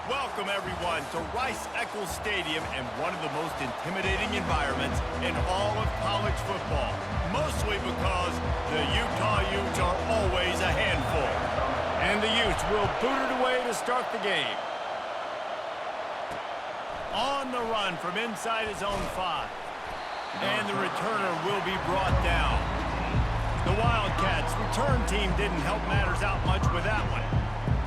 Welcome, everyone, to Rice-Eccles Stadium and one of the most intimidating environments in all of college football, mostly because the Utah Utes are always a handful. And the Utes will boot it away to start the game. On the run from inside his own 5. And the returner will be brought down. The Wildcats' return team didn't help matters out much with that one.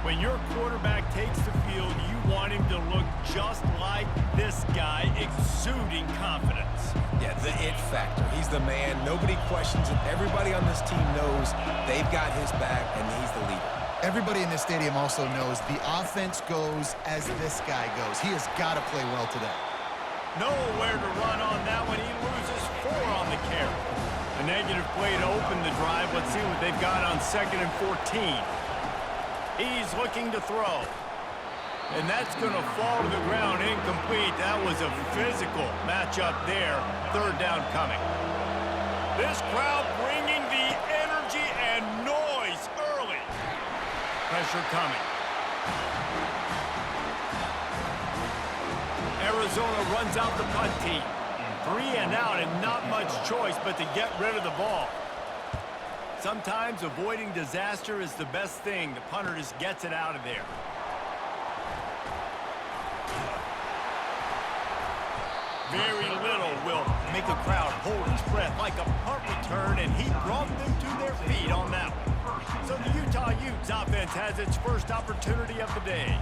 When your quarterback takes the field, you want him to look just like this guy, exuding confidence. Yeah, the it factor. He's the man. Nobody questions it. Everybody on this team knows they've got his back, and he's the leader. Everybody in this stadium also knows the offense goes as this guy goes. He has got to play well today. Nowhere to run on that one. He loses 4 on the carry. A negative play to open the drive. Let's see what they've got on 2nd and 14. He's looking to throw. And that's going to fall to the ground incomplete. That was a physical matchup there. 3rd down coming. This crowd bringing the energy and noise early. Pressure coming. Arizona runs out the punt team. 3 and out and not much choice but to get rid of the ball. Sometimes avoiding disaster is the best thing. The punter just gets it out of there. Very little will make a crowd hold its breath like a punt return, and he brought them to their feet on that one. So the Utah Utes offense has its first opportunity of the day.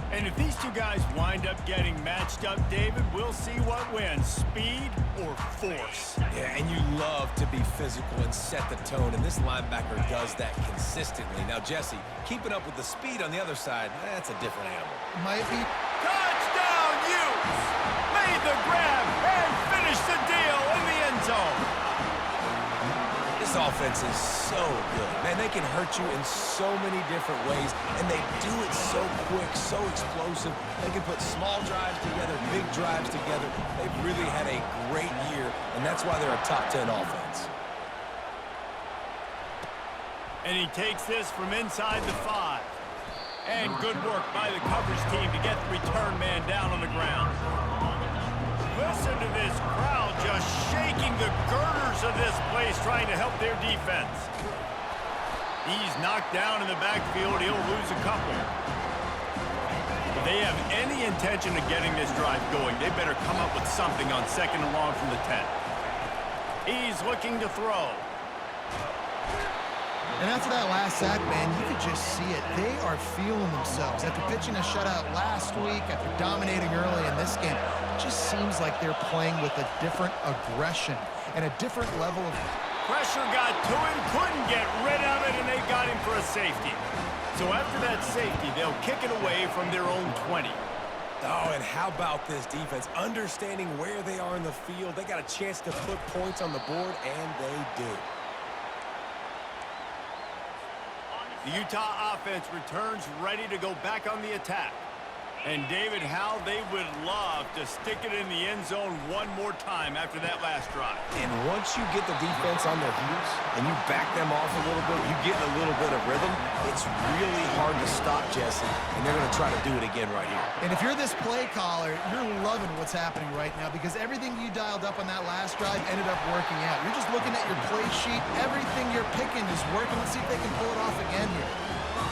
And if these two guys wind up getting matched up, David, we'll see what wins, speed or force. Yeah, and you love to be physical and set the tone, and this linebacker does that consistently. Now, Jesse, keeping up with the speed on the other side, that's a different animal. Might be. Touchdown, Utes! Made the grab and finished the deal in the end zone. This offense is so good. Man, they can hurt you in so many different ways, and they do it so quick, so explosive. They can put small drives together, big drives together. They've really had a great year, and that's why they're a top 10 offense. And he takes this from inside the 5. And good work by the coverage team to get the return man down on the ground. Listen to this crowd just shaking the girders of this place trying to help their defense. He's knocked down in the backfield. He'll lose a couple. If they have any intention of getting this drive going, they better come up with something on 2nd and long from the 10. He's looking to throw. And after that last sack, man, you could just see it. They are feeling themselves. After pitching a shutout last week, after dominating early in this game, it just seems like they're playing with a different aggression and a different level of... Pressure got to him, couldn't get rid of it, and they got him for a safety. So after that safety, they'll kick it away from their own 20. Oh, and how about this defense? Understanding where they are in the field. They got a chance to put points on the board, and they do. The Utah offense returns ready to go back on the attack. And David, how they would love to stick it in the end zone one more time after that last drive. And once you get the defense on their heels and you back them off a little bit, you get a little bit of rhythm, it's really hard to stop, Jesse, and they're going to try to do it again right here. And if you're this play caller, you're loving what's happening right now because everything you dialed up on that last drive ended up working out. You're just looking at your play sheet. Everything you're picking is working. Let's see if they can pull it off again here.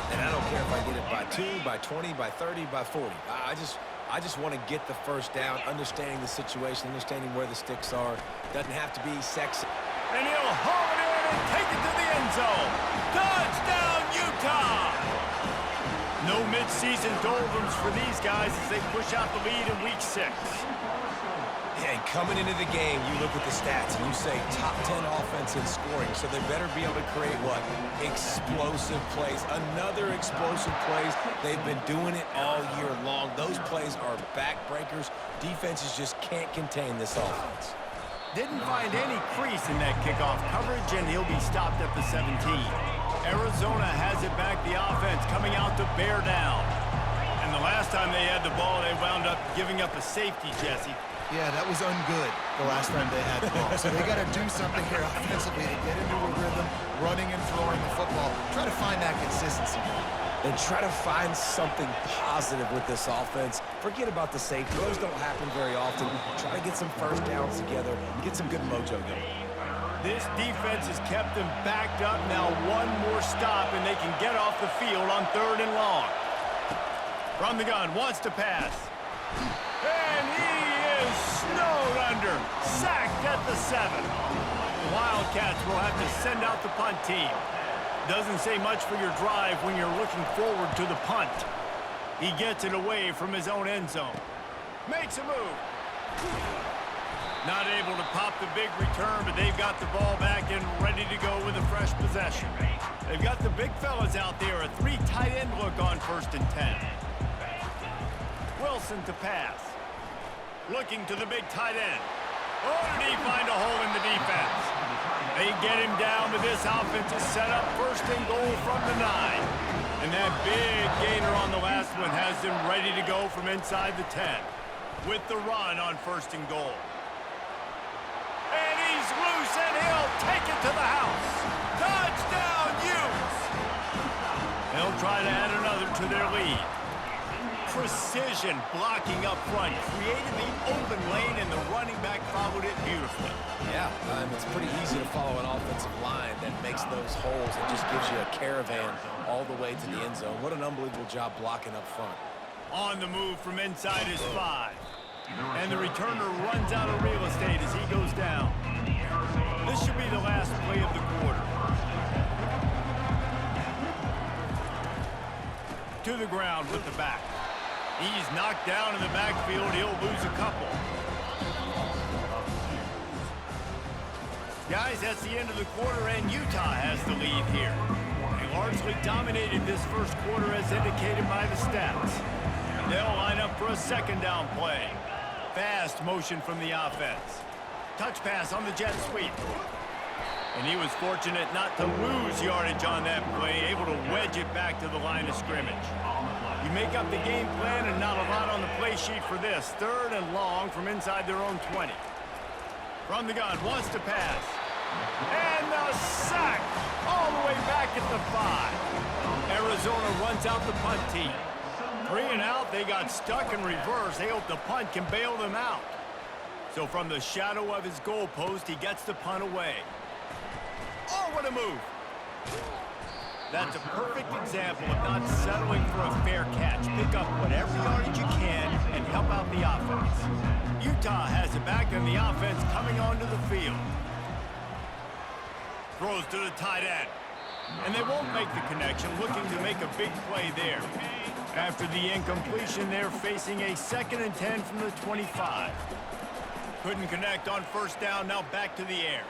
And I don't care if I get it by 2, by 20, by 30, by 40. I just want to get the first down, understanding the situation, understanding where the sticks are. Doesn't have to be sexy. And he'll haul it in and take it to the end zone. Touchdown, Utah! No midseason doldrums for these guys as they push out the lead in Week 6. And coming into the game, you look at the stats and you say top 10 offense in scoring, so they better be able to create what? Explosive plays. Another explosive plays. They've been doing it all year long. Those plays are backbreakers. Defenses just can't contain this offense. Didn't find any crease in that kickoff coverage, and he'll be stopped at the 17. Arizona has it back, the offense coming out to bear down. And the last time they had the ball, they wound up giving up a safety, Jesse. Yeah, that was ungood the last time they had the ball. So they got to do something here offensively to get into a rhythm, running and throwing the football. Try to find that consistency. and try to find something positive with this offense. Forget about the safety. Those don't happen very often. Try to get some first downs together, get some good mojo going. This defense has kept them backed up. Now one more stop, and they can get off the field on 3rd and long. From the gun, wants to pass. And he is snowed under. Sacked at the 7. The Wildcats will have to send out the punt team. Doesn't say much for your drive when you're looking forward to the punt. He gets it away from his own end zone. Makes a move. Not able to pop the big return, but they've got the ball back and ready to go with a fresh possession. They've got the big fellas out there, a 3 tight end look on 1st and 10. Wilson to pass. Looking to the big tight end. Oh, did he find a hole in the defense? They get him down, but this offense is set up 1st and goal from the 9. And that big gainer on the last one has them ready to go from inside the 10. With the run on 1st and goal. And he's loose, and he'll take it to the house. Touchdown, Utes! They'll try to add another to their lead. Precision blocking up front, created the open lane, and the running back followed it beautifully. Yeah, it's pretty easy to follow an offensive line that makes those holes and just gives you a caravan all the way to the end zone. What an unbelievable job blocking up front. On the move from inside his 5. And the returner runs out of real estate as he goes down. This should be the last play of the quarter. To the ground with the back. He's knocked down in the backfield. He'll lose a couple. Guys, that's the end of the quarter, and Utah has the lead here. They largely dominated this first quarter as indicated by the stats. They'll line up for a 2nd down play. Fast motion from the offense. Touch pass on the jet sweep. And he was fortunate not to lose yardage on that play, able to wedge it back to the line of scrimmage. You make up the game plan and not a lot on the play sheet for this. 3rd and long from inside their own 20. From the gun, wants to pass. And the sack all the way back at the 5. Arizona runs out the punt team. 3 and out, they got stuck in reverse. They hope the punt can bail them out. So from the shadow of his goalpost, he gets the punt away. Oh, what a move. That's a perfect example of not settling for a fair catch. Pick up whatever yardage you can and help out the offense. Utah has it back, and the offense coming onto the field. Throws to the tight end. And they won't make the connection, looking to make a big play there. After the incompletion, they're facing a 2nd and 10 from the 25. Couldn't connect on 1st down, now back to the air.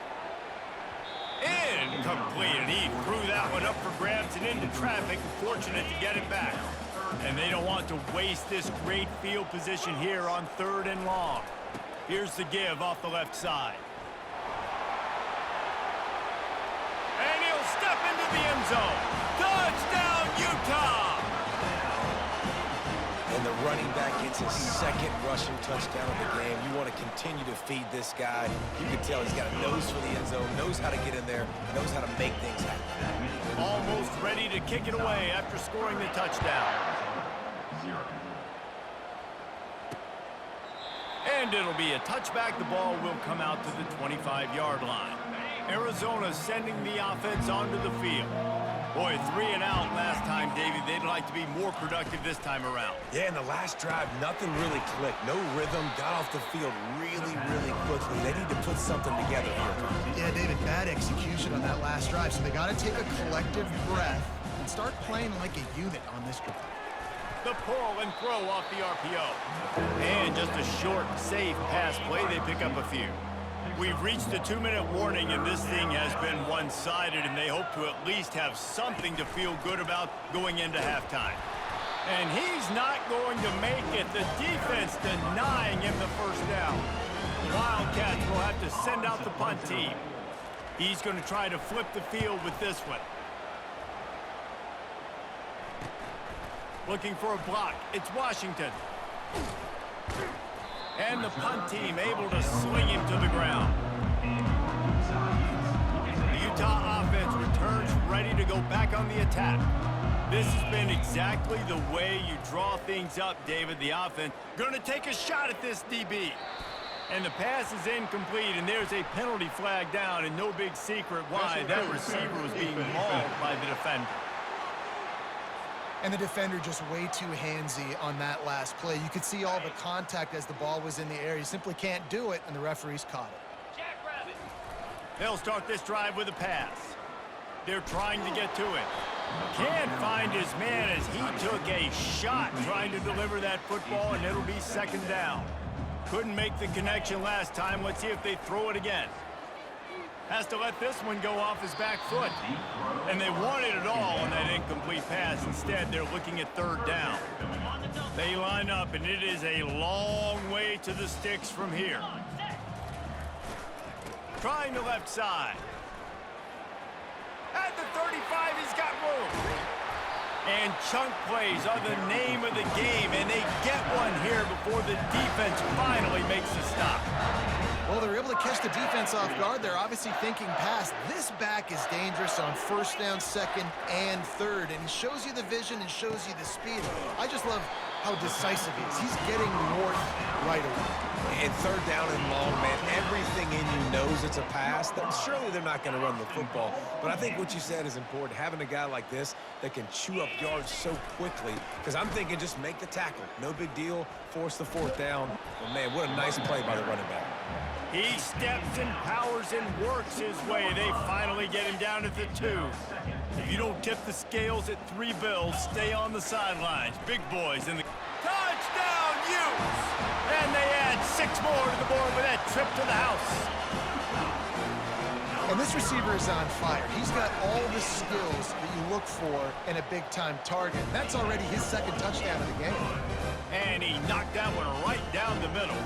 Incomplete, and he threw that one up for grabs and into traffic. Fortunate to get it back. And they don't want to waste this great field position here on 3rd and long. Here's the give off the left side. And he'll step into the end zone. Touchdown, Utah! And the running back gets his 2nd rushing touchdown of the game. You want to continue to feed this guy. You can tell he's got a nose for the end zone, knows how to get in there, knows how to make things happen. Almost ready to kick it away after scoring the touchdown. And it'll be a touchback. The ball will come out to the 25-yard line. Arizona sending the offense onto the field. Boy, 3 and out last time, David. They'd like to be more productive this time around. Yeah, in the last drive, nothing really clicked. No rhythm, got off the field really quickly. They need to put something together here. Yeah, David, bad execution on that last drive, so they got to take a collective breath and start playing like a unit on this drive. The pull and throw off the RPO. And just a short, safe pass play. They pick up a few. We've reached the 2-minute warning, and this thing has been one-sided, and they hope to at least have something to feel good about going into halftime. And he's not going to make it. The defense denying him the 1st down. The Wildcats will have to send out the punt team. He's going to try to flip the field with this one. Looking for a block. It's Washington. And the punt team able to sling him to the ground. The Utah offense returns ready to go back on the attack. This has been exactly the way you draw things up, David. The offense going to take a shot at this DB. And the pass is incomplete, and there's a penalty flag down, and no big secret why that receiver was being mauled by the defender. And the defender just way too handsy on that last play. You could see all the contact as the ball was in the air. He simply can't do it, and the referees caught it. They'll start this drive with a pass. They're trying to get to it. Can't find his man as he took a shot trying to deliver that football, and it'll be second down. Couldn't make the connection last time. Let's see if they throw it again. Has to let this one go off his back foot. And they wanted it all on that incomplete pass. Instead, they're looking at third down. They line up, and it is a long way to the sticks from here. Trying the left side. At the 35, he's got room. And chunk plays are the name of the game, and they get one here before the defense finally makes a stop. Well, they're able to catch the defense off guard. They're obviously thinking pass. This back is dangerous on first down, second, and third, and he shows you the vision and shows you the speed. I just love how decisive he is. He's getting north right away. And third down and long, man, everything in you knows it's a pass. Surely they're not going to run the football. But I think what you said is important, having a guy like this that can chew up yards so quickly. Because I'm thinking just make the tackle. No big deal. Force the fourth down. But, man, what a nice play by the running back. He steps and powers and works his way. They finally get him down at the 2. If you don't tip the scales at 3 bills, stay on the sidelines. Big boys in the touchdown Utes! And they add 6 more to the board with that trip to the house. And this receiver is on fire. He's got all the skills that you look for in a big-time target. That's already his second touchdown of the game. And he knocked that one right down the middle.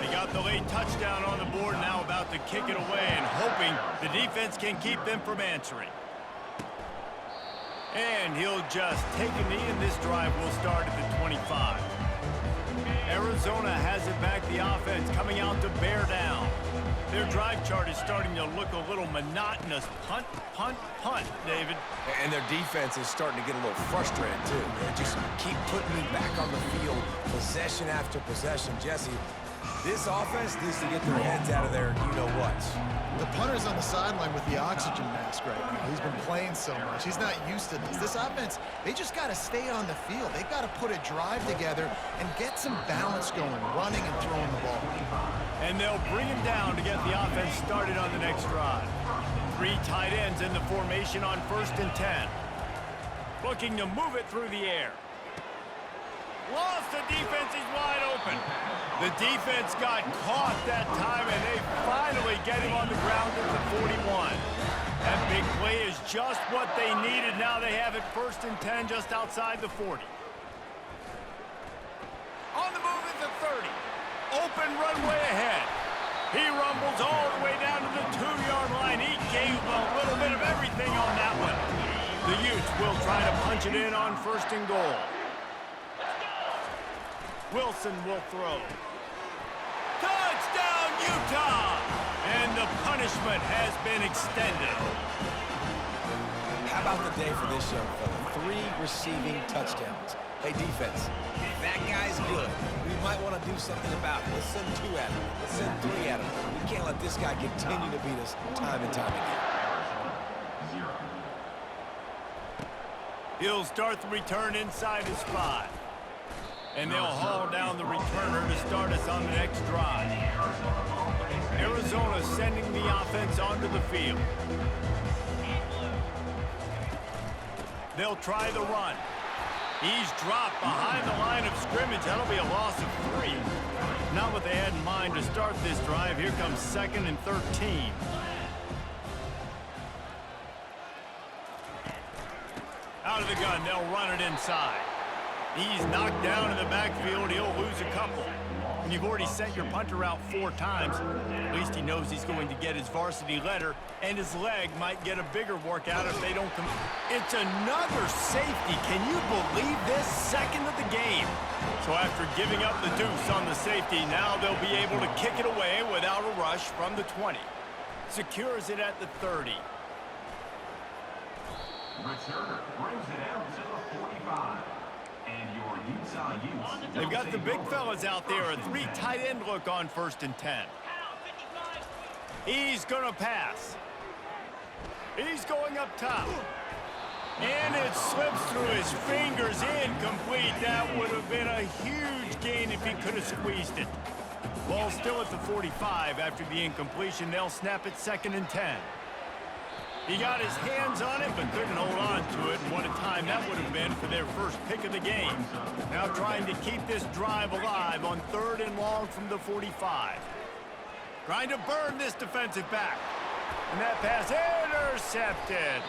They got the late touchdown on the board, now about to kick it away and hoping the defense can keep them from answering. And he'll just take a knee, and this drive will start at the 25. Arizona has it back, the offense coming out to bear down. Their drive chart is starting to look a little monotonous. Punt, punt, punt, David. And their defense is starting to get a little frustrated, too. They just keep putting me back on the field, possession after possession. Jesse, this offense needs to get their heads out of there, you-know-what. The punter's on the sideline with the oxygen mask right now. He's been playing so much. He's not used to this. This offense, they just got to stay on the field. They've got to put a drive together and get some balance going, running and throwing the ball. And they'll bring him down to get the offense started on the next drive. 3 tight ends in the formation on 1st and 10. Looking to move it through the air. Lost the defense, he's wide open. The defense got caught that time, and they finally get him on the ground at the 41. That big play is just what they needed. Now they have it 1st and 10 just outside the 40. On the move at the 30. Open runway ahead. He rumbles all the way down to the 2-yard line. He gave a little bit of everything on that one. The Utes will try to punch it in on 1st and goal. Wilson will throw. Touchdown, Utah! And the punishment has been extended. How about the day for this young fella? 3 receiving touchdowns. Hey, defense, that guy's good. We might want to do something about it. Let's send 2 at him. Let's send 3 at him. We can't let this guy continue to beat us time and time again. He'll start the return inside his 5. And they'll haul down the returner to start us on the next drive. Arizona sending the offense onto the field. They'll try the run. He's dropped behind the line of scrimmage. That'll be a loss of 3. Not what they had in mind to start this drive. Here comes 2nd and 13. Out of the gun, they'll run it inside. He's knocked down in the backfield. He'll lose a couple. And you've already sent your punter out 4 times. At least he knows he's going to get his varsity letter, and his leg might get a bigger workout if they don't come. It's another safety. Can you believe this? 2nd of the game. So after giving up the deuce on the safety, now they'll be able to kick it away without a rush from the 20. Secures it at the 30. Returner brings it out to the 45. And your Utah Utes. They've got the big fellas out there. A 3 tight end look on 1st and 10. He's going to pass. He's going up top. And it slips through his fingers, incomplete. That would have been a huge gain if he could have squeezed it. Ball still at the 45 after the incompletion. They'll snap it 2nd and 10. He got his hands on it, but couldn't hold on to it. And what a time that would have been for their first pick of the game. Now trying to keep this drive alive on 3rd and long from the 45. Trying to burn this defensive back. And that pass intercepted.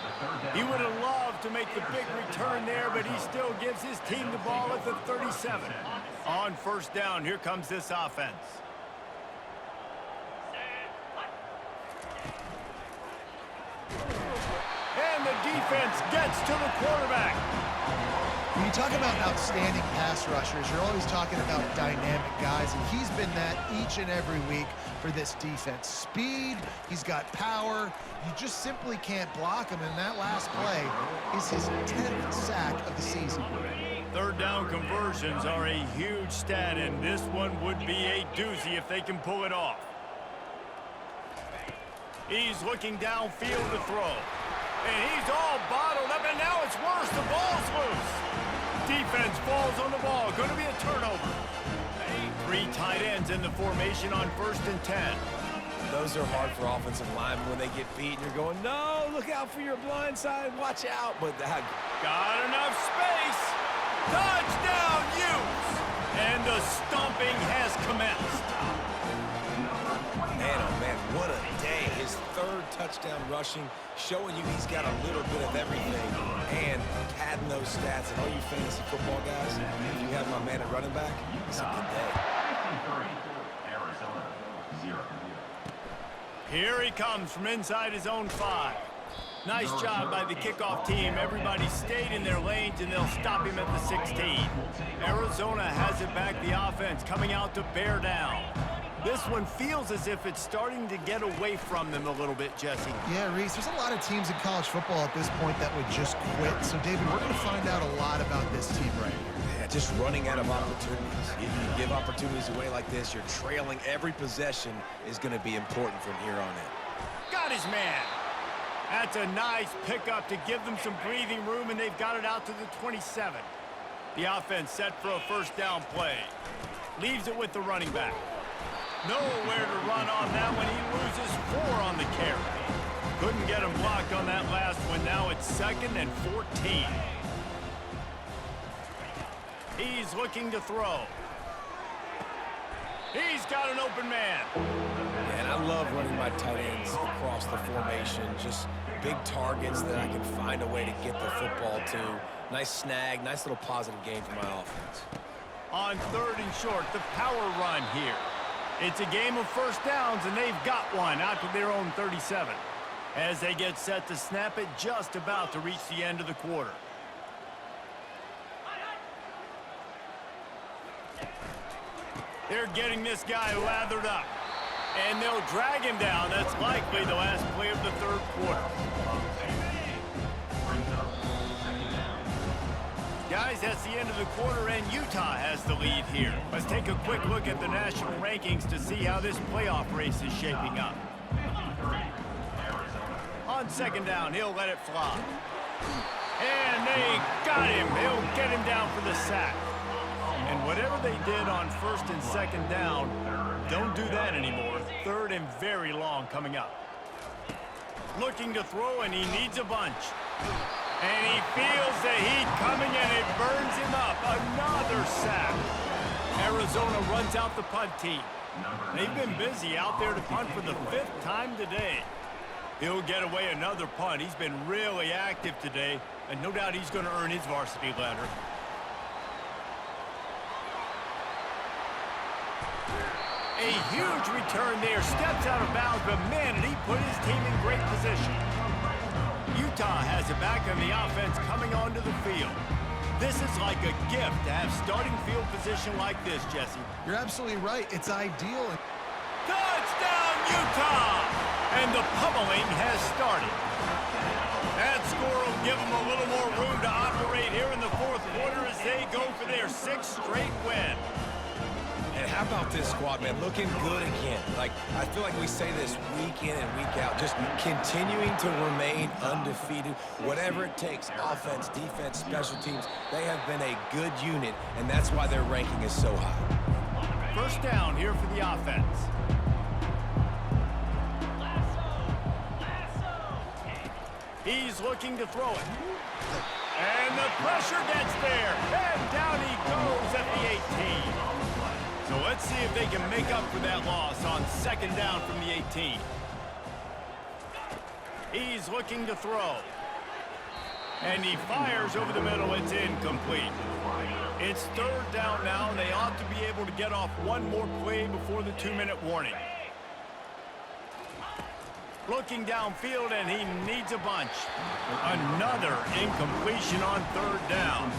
He would have loved to make the big return there, but he still gives his team the ball at the 37. On 1st down, here comes this offense. And the defense gets to the quarterback. When you talk about outstanding pass rushers, you're always talking about dynamic guys, and he's been that each and every week for this defense. Speed, he's got power. You just simply can't block him, and that last play is his 10th sack of the season. 3rd down conversions are a huge stat, and this one would be a doozy if they can pull it off. He's looking downfield to throw. And he's all bottled up, and now it's worse. The ball's loose. Defense falls on the ball. Going to be a turnover. 3 tight ends in the formation on 1st and 10. Those are hard for offensive linemen when they get beat and you're going, no, look out for your blind side, watch out. But that got enough space. Touchdown, Utes. And the stomping has commenced. Man, oh man, what a day. His 3rd touchdown rushing, showing you he's got a little bit of everything and padding those stats. And all you fantasy football guys, if you have my man at running back, it's a good day. Arizona, 0. Here he comes from inside his own 5. Nice job by the kickoff team. Everybody stayed in their lanes, and they'll stop him at the 16. Arizona has it back, the offense coming out to bear down. This one feels as if it's starting to get away from them a little bit, Jesse. Yeah, Reese, there's a lot of teams in college football at this point that would just quit. So, David, we're going to find out a lot about this team right here. Yeah, just running out of opportunities. If you give opportunities away like this, you're trailing. Every possession is going to be important from here on in. Got his man. That's a nice pickup to give them some breathing room, and they've got it out to the 27. The offense set for a 1st down play. Leaves it with the running back. Nowhere to run on that one. He loses 4 on the carry. Couldn't get him blocked on that last one. Now it's 2nd and 14. He's looking to throw. He's got an open man. And I love running my tight ends across the formation. Just big targets that I can find a way to get the football to. Nice snag, nice little positive gain for my offense. On 3rd and short, the power run here. It's a game of 1st downs, and they've got one out to their own 37. As they get set to snap it, just about to reach the end of the quarter. They're getting this guy lathered up. And they'll drag him down. That's likely the last play of the 3rd quarter. Guys, that's the end of the quarter, and Utah has the lead here. Let's take a quick look at the national rankings to see how this playoff race is shaping up. On 2nd down, he'll let it fly. And they got him. They'll get him down for the sack. And whatever they did on 1st and 2nd down, don't do that anymore. 3rd and very long coming up. Looking to throw, and he needs a bunch. And he feels the heat coming, and it burns him up. Another sack. Arizona runs out the punt team. They've been busy out there to punt for the 5th time today. He'll get away another punt. He's been really active today, and no doubt he's going to earn his varsity letter. A huge return there. Steps out of bounds, but man, did he put his team in great position. Utah has it back, and the offense coming onto the field. This is like a gift to have starting field position like this, Jesse. You're absolutely right. It's ideal. Touchdown, Utah! And the pummeling has started. That's score will give them a little more room to operate here in the fourth quarter as they go for their 6th straight win. And how about this squad, man? Looking good again. Like, I feel like we say this week in and week out, just continuing to remain undefeated. Whatever it takes, offense, defense, special teams, they have been a good unit, and that's why their ranking is so high. First down here for the offense. He's looking to throw it. And the pressure gets there. And down he goes at the 18. So let's see if they can make up for that loss on 2nd down from the 18. He's looking to throw. And he fires over the middle. It's incomplete. It's 3rd down now, and they ought to be able to get off one more play before the 2-minute warning. Looking downfield, and he needs a bunch. Another incompletion on 3rd down.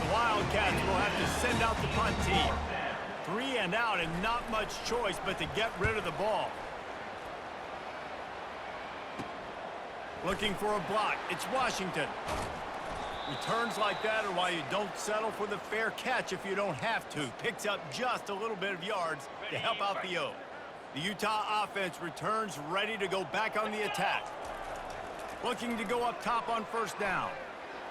The Wildcats will have to send out the punt team. 3 and out, and not much choice but to get rid of the ball. Looking for a block. It's Washington. Returns like that are why you don't settle for the fair catch if you don't have to. Picks up just a little bit of yards to help out the O. The Utah offense returns ready to go back on the attack. Looking to go up top on 1st down.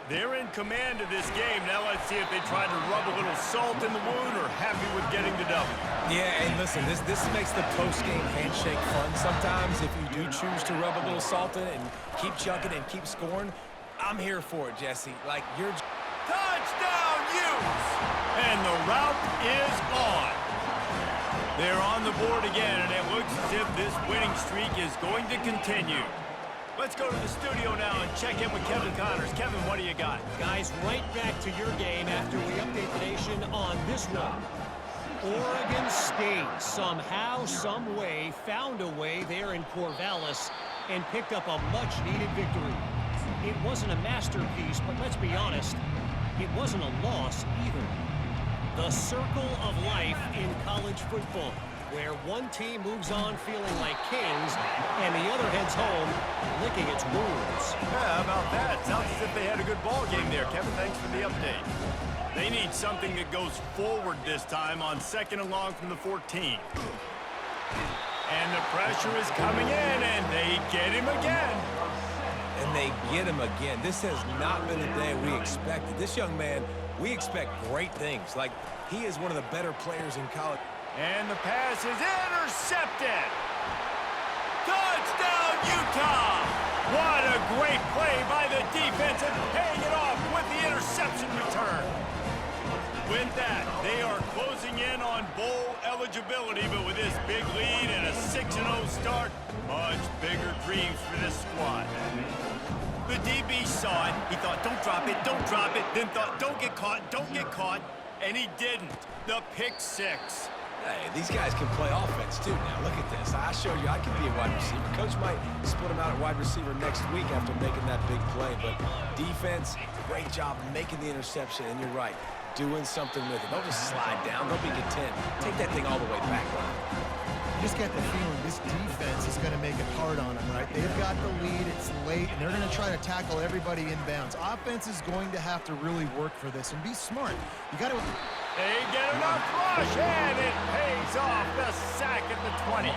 They're in command of this game. Now let's see if they try to rub a little salt in the wound or happy with getting the W. Yeah, and listen, this makes the post-game handshake fun sometimes. If you do choose to rub a little salt in it and keep chucking and keep scoring, I'm here for it, Jesse. Like, you're... Touchdown, Utes! And the route is on. They're on the board again, and it looks as if this winning streak is going to continue. Let's go to the studio now and check in with Kevin Connors. Kevin, what do you got? Guys, right back to your game after we update the nation on this one. Oregon State somehow, some way, found a way there in Corvallis and picked up a much-needed victory. It wasn't a masterpiece, but let's be honest, it wasn't a loss either. The circle of life in college football, where one team moves on feeling like kings and the other heads home licking its wounds. Yeah, how about that? Sounds as if they had a good ball game there. Kevin, thanks for the update. They need something that goes forward this time on 2nd and long from the 14. And the pressure is coming in, and they get him again. And they get him again. This has not been the day we expected. This young man, we expect great things. Like, he is one of the better players in college. And the pass is intercepted. Touchdown, Utah! What a great play by the defense and paying it off with the interception return. With that, they are closing in on bowl eligibility, but with this big lead and a 6-0 start, much bigger dreams for this squad. The DB saw it. He thought, don't drop it, don't drop it. Then thought, don't get caught, and he didn't. The pick 6. Hey, these guys can play offense, too. Now, look at this. I showed you I can be a wide receiver. Coach might split him out at wide receiver next week after making that big play. But defense, great job making the interception. And you're right, doing something with it. Don't just slide down. Don't be content. Take that thing all the way back. You just get the feeling this defense is going to make it hard on them, right? They've got the lead. It's late, and they're going to try to tackle everybody inbounds. Offense is going to have to really work for this and be smart. You got to... They get enough rush, and it pays off. The sack at the 20.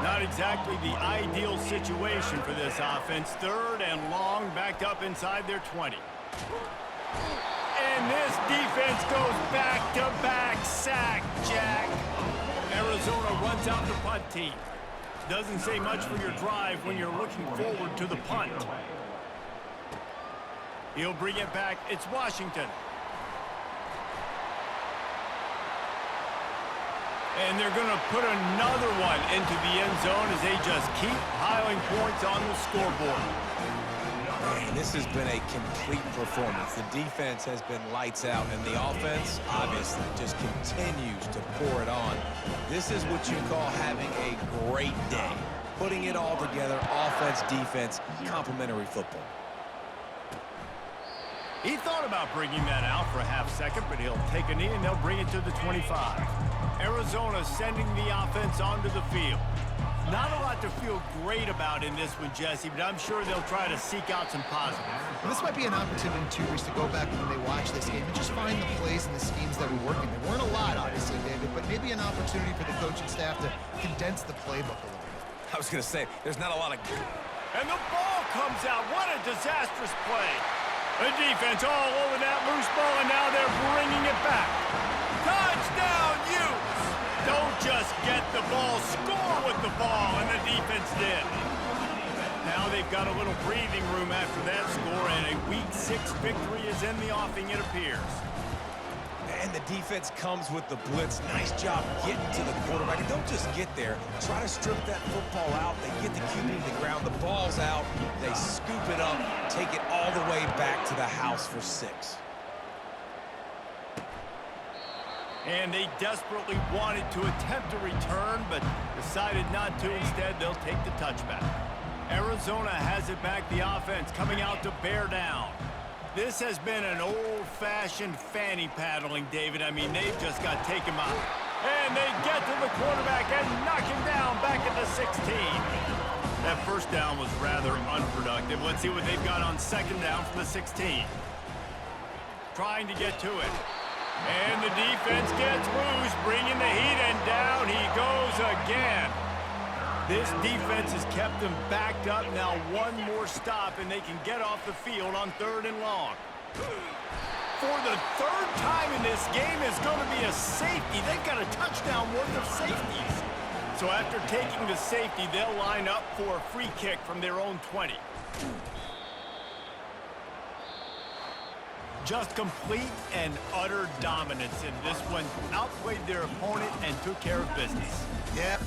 Not exactly the ideal situation for this offense. 3rd and long, backed up inside their 20. And this defense goes back-to-back sack, Jack. Arizona runs out the punt team. Doesn't say much for your drive when you're looking forward to the punt. He'll bring it back. It's Washington. And they're going to put another one into the end zone as they just keep piling points on the scoreboard. Man, this has been a complete performance. The defense has been lights out, and the offense, obviously, just continues to pour it on. This is what you call having a great day. Putting it all together, offense, defense, complimentary football. He thought about bringing that out for a half second, but he'll take a knee and they'll bring it to the 25. Arizona sending the offense onto the field. Not a lot to feel great about in this one, Jesse, but I'm sure they'll try to seek out some positives. Well, this might be an opportunity, too, Reese, to go back when they watch this game and just find the plays and the schemes that were working. There weren't a lot, obviously, David, but maybe an opportunity for the coaching staff to condense the playbook a little bit. I was going to say, there's not a lot of... And the ball comes out. What a disastrous play. The defense all over that loose ball, and now they're bringing it back. Touchdown, Utes! Don't just get the ball, score with the ball, and the defense did. Now they've got a little breathing room after that score, and a Week 6 victory is in the offing, it appears. And the defense comes with the blitz. Nice job getting to the quarterback. And don't just get there. Try to strip that football out. They get the QB to the ground. The ball's out. They scoop it up, take it all the way back to the house for 6. And they desperately wanted to attempt a return, but decided not to. Instead, they'll take the touchback. Arizona has it back, the offense coming out to bear down. This has been an old-fashioned fanny paddling, David. I mean, they've just got taken out. And they get to the quarterback and knock him down back at the 16. That first down was rather unproductive. Let's see what they've got on second down from the 16. Trying to get to it. And the defense gets loose, bringing the heat, and down he goes again. This defense has kept them backed up. Now one more stop, and they can get off the field on 3rd and long. For the 3rd time in this game is going to be a safety. They've got a touchdown worth of safeties. So after taking the safety, they'll line up for a free kick from their own 20. Just complete and utter dominance in this one. Outplayed their opponent and took care of business. Yep.